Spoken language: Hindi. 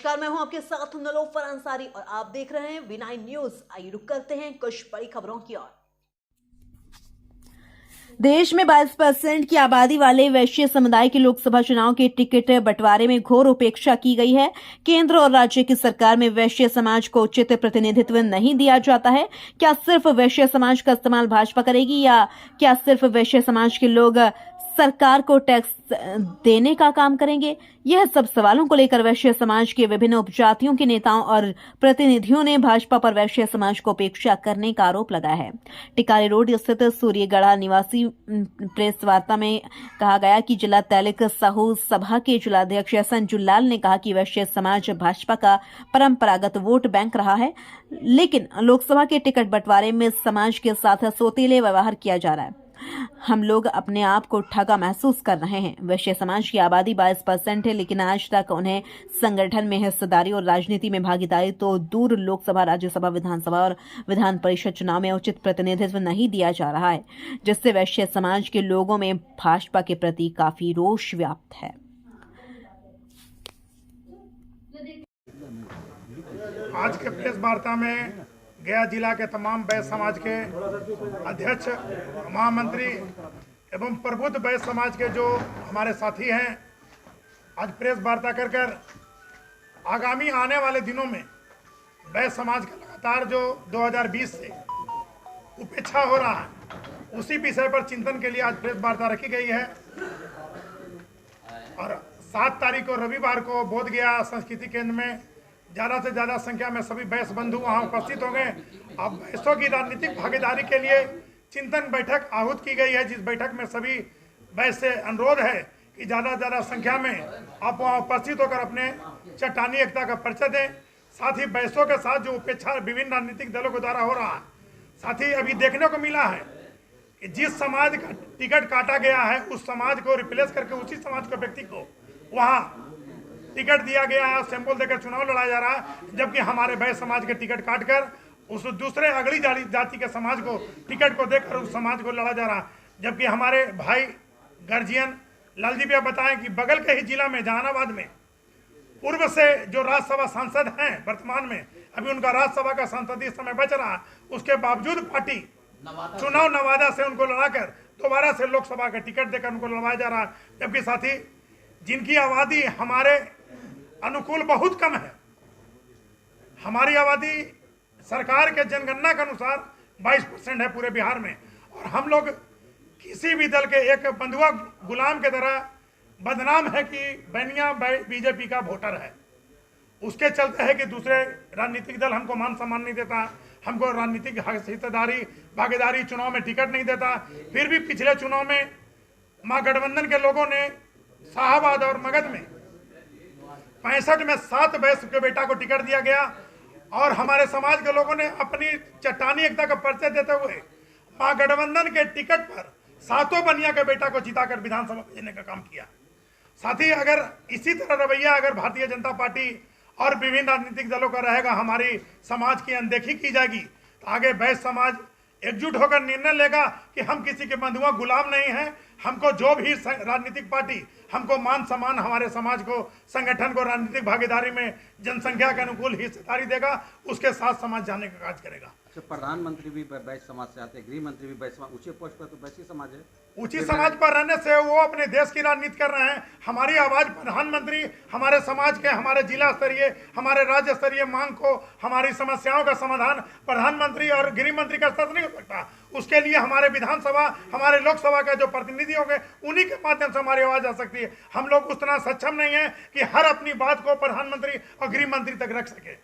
नमस्कार, मैं हूं आपके साथ नलोफर अंसारी और आप देख रहे हैं V9 न्यूज। आइए रुक करते हैं कुछ बड़ी खबरों की ओर। देश में 22% की आबादी वाले वैश्य समुदाय के लोकसभा चुनाव के टिकट बंटवारे में घोर उपेक्षा की गई है। केंद्र और राज्य की सरकार में वैश्य समाज को उचित प्रतिनिधित्व नहीं दिया जाता है। क्या सिर्फ वैश्य समाज का इस्तेमाल भाजपा करेगी या क्या सिर्फ वैश्य समाज के लोग सरकार को टैक्स देने का काम करेंगे? यह सब सवालों को लेकर वैश्य समाज के विभिन्न उपजातियों के नेताओं और प्रतिनिधियों ने भाजपा पर वैश्य समाज को उपेक्षा करने का आरोप लगाया है। टिकारी रोड स्थित सूर्यगढ़ा निवासी प्रेस वार्ता में कहा गया कि जिला तैलिक साहू सभा के जिलाध्यक्ष संजू लाल ने कहा कि वैश्य समाज भाजपा का परंपरागत वोट बैंक रहा है, लेकिन लोकसभा के टिकट बंटवारे में समाज के साथ सौतेले व्यवहार किया जा रहा है। हम लोग अपने आप को ठगा महसूस कर रहे हैं। वैश्य समाज की आबादी 22% है, लेकिन आज तक उन्हें संगठन में हिस्सेदारी और राजनीति में भागीदारी तो दूर, लोकसभा, राज्यसभा, विधानसभा और विधान परिषद चुनाव में उचित प्रतिनिधित्व नहीं दिया जा रहा है, जिससे वैश्य समाज के लोगों में भाजपा के प्रति काफी रोष व्याप्त है। आज के प्रेस वार्ता में गया जिला के तमाम वैश्य समाज के अध्यक्ष, महामंत्री एवं प्रबुद्ध वैश्य समाज के जो हमारे साथी हैं, आज प्रेस वार्ता कर आगामी आने वाले दिनों में वैश्य समाज का लगातार जो 2020 से उपेक्षा हो रहा है, उसी विषय पर चिंतन के लिए आज प्रेस वार्ता रखी गई है। और 7 तारीख को रविवार को बोधगया संस्कृति केंद्र में ज़्यादा से ज़्यादा संख्या में सभी वैश्य बंधु वहाँ उपस्थित होंगे। अब वैश्यों की राजनीतिक भागीदारी के लिए चिंतन बैठक आहूत की गई है, जिस बैठक में सभी वैश्य से अनुरोध है कि ज़्यादा से ज़्यादा संख्या में आप वहाँ उपस्थित होकर अपने चट्टानी एकता का परिचय दें। साथ ही वैश्यों के साथ जो उपेक्षा विभिन्न राजनीतिक दलों के द्वारा हो रहा है, साथ ही अभी देखने को मिला है कि जिस समाज का टिकट काटा गया है, उस समाज को रिप्लेस करके उसी समाज के व्यक्ति को वहाँ टिकट दिया गया है, सिंबल देकर चुनाव लड़ा जा रहा है, जबकि हमारे वैश्य समाज के टिकट काटकर उस दूसरे अगली जाति के समाज को टिकट को देकर उस समाज को लड़ा जा रहा है। जबकि हमारे भाई गार्जियन लालजी भैया बताएं कि बगल के ही जिला में जहानाबाद में पूर्व से जो राज्यसभा सांसद हैं, वर्तमान में अभी उनका राज्यसभा का संसदीय समय बच रहा है, उसके बावजूद पार्टी चुनाव नवादा से उनको लड़ाकर दोबारा से लोकसभा का टिकट देकर उनको लड़वाया जा रहा है। जबकि साथी जिनकी आबादी हमारे अनुकूल बहुत कम है, हमारी आबादी सरकार के जनगणना के अनुसार 22% है पूरे बिहार में, और हम लोग किसी भी दल के एक बंधुआ गुलाम के तरह बदनाम है कि बनिया बीजेपी का वोटर है। उसके चलते है कि दूसरे राजनीतिक दल हमको मान सम्मान नहीं देता, हमको राजनीतिक हिस्सेदारी भागीदारी चुनाव में टिकट नहीं देता। फिर भी पिछले चुनाव में महागठबंधन के लोगों ने शाहबाद और मगध में 65 में 7 वैश्य के बेटा को टिकट दिया गया, और हमारे समाज के लोगों ने अपनी चट्टानी एकता का परिचय देते हुए महागठबंधन के टिकट पर 7 बनिया के बेटा को जिताकर विधानसभा भेजने का काम किया। साथ ही अगर इसी तरह रवैया अगर भारतीय जनता पार्टी और विभिन्न राजनीतिक दलों का रहेगा, हमारी समाज की अनदेखी की जाएगी, तो आगे वैश्य समाज एकजुट होकर निर्णय लेगा कि हम किसी के बंधुआ गुलाम नहीं हैं। हमको जो भी राजनीतिक पार्टी हमको मान सम्मान, हमारे समाज को, संगठन को राजनीतिक भागीदारी में जनसंख्या के अनुकूल हिस्सेदारी देगा, उसके साथ समाज जाने का कार्य करेगा। प्रधानमंत्री भी वैश्य समाज से आते हैं, गृह मंत्री भी वैश्य समाज, ऊंचे पोस्ट पर तो वैश्य समाज है। ऊंची समाज पर रहने से वो अपने देश की राजनीति कर रहे हैं। हमारी आवाज प्रधानमंत्री हमारे समाज के, हमारे जिला स्तरीय, हमारे राज्य स्तरीय मांग को, हमारी समस्याओं का समाधान प्रधानमंत्री और गृह मंत्री का स्तर नहीं हो सकता। उसके लिए हमारे विधानसभा, हमारे लोकसभा के जो प्रतिनिधि होंगे, उन्हीं के माध्यम से हमारी आवाज आ सकती है। हम लोग उस तरह सक्षम नहीं है कि हर अपनी बात को प्रधानमंत्री और गृह मंत्री तक रख सके।